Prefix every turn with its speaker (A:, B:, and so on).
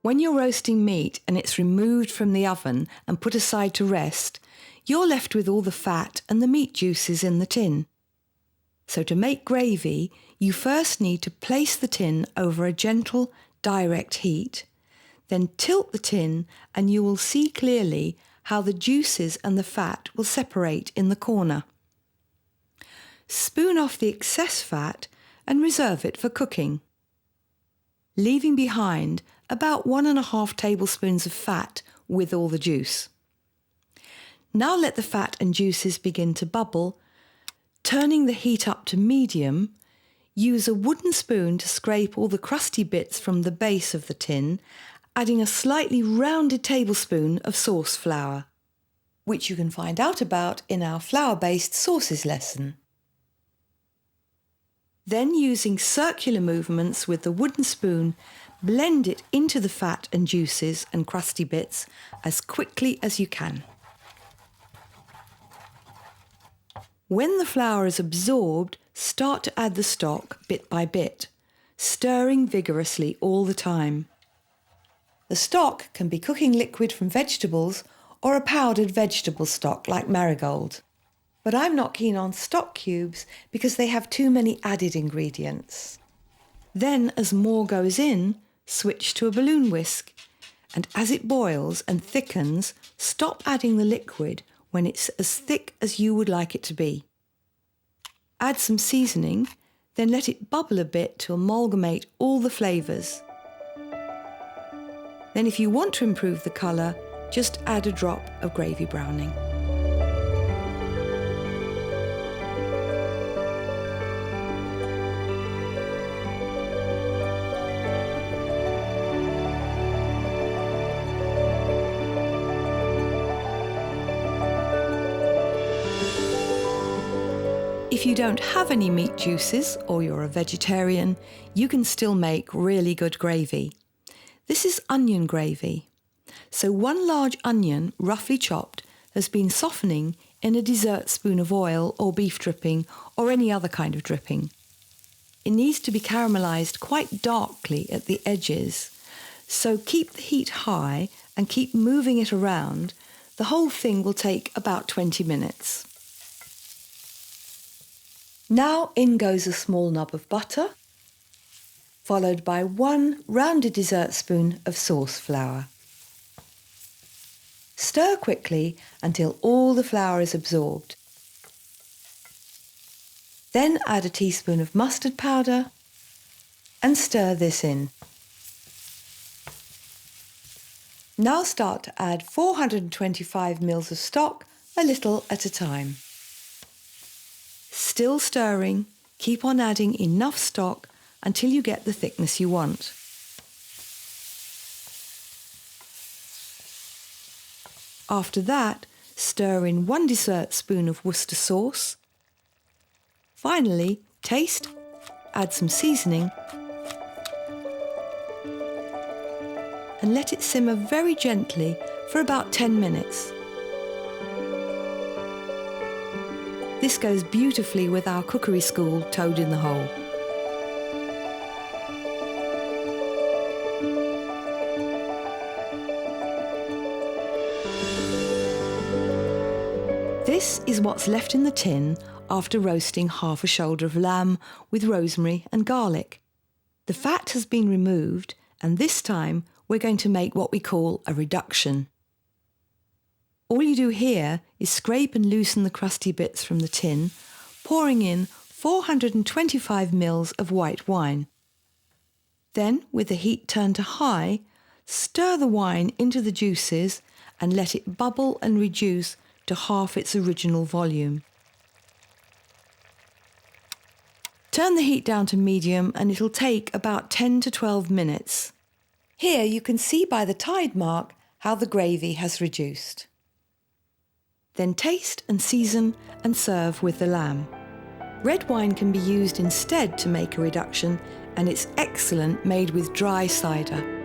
A: When you're roasting meat and it's removed from the oven and put aside to rest, you're left with all the fat and the meat juices in the tin. So to make gravy, you first need to place the tin over a gentle, direct heat. Then tilt the tin and you will see clearly how the juices and the fat will separate in the corner. Spoon off the excess fat and reserve it for cooking, leaving behind about 1.5 tablespoons of fat with all the juice. Now let the fat and juices begin to bubble. Turning the heat up to medium, use a wooden spoon to scrape all the crusty bits from the base of the tin, adding a slightly rounded tablespoon of sauce flour, which you can find out about in our flour-based sauces lesson. Then, using circular movements with the wooden spoon, blend it into the fat and juices and crusty bits as quickly as you can. When the flour is absorbed, start to add the stock bit by bit, stirring vigorously all the time. The stock can be cooking liquid from vegetables or a powdered vegetable stock like marigold. But I'm not keen on stock cubes because they have too many added ingredients. Then, as more goes in, switch to a balloon whisk, and as it boils and thickens, stop adding the liquid when it's as thick as you would like it to be. Add some seasoning, then let it bubble a bit to amalgamate all the flavours. Then if you want to improve the colour, just add a drop of gravy browning. If you don't have any meat juices or you're a vegetarian, you can still make really good gravy. This is onion gravy. So 1 large onion, roughly chopped, has been softening in a dessert spoon of oil or beef dripping or any other kind of dripping. It needs to be caramelised quite darkly at the edges, so keep the heat high and keep moving it around. The whole thing will take about 20 minutes. Now in goes a small knob of butter, followed by 1 rounded dessert spoon of sauce flour. Stir quickly until all the flour is absorbed. Then add a teaspoon of mustard powder and stir this in. Now start to add 425 ml of stock a little at a time. Still stirring, keep on adding enough stock until you get the thickness you want. After that, stir in 1 dessert spoon of Worcester sauce. Finally, taste, add some seasoning, and let it simmer very gently for about 10 minutes. This goes beautifully with our cookery school toad in the hole. This is what's left in the tin after roasting half a shoulder of lamb with rosemary and garlic. The fat has been removed, and this time we're going to make what we call a reduction. All you do here is scrape and loosen the crusty bits from the tin, pouring in 425 ml of white wine. Then, with the heat turned to high, stir the wine into the juices and let it bubble and reduce to half its original volume. Turn the heat down to medium and it'll take about 10 to 12 minutes. Here you can see by the tide mark how the gravy has reduced. Then taste and season and serve with the lamb. Red wine can be used instead to make a reduction, and it's excellent made with dry cider.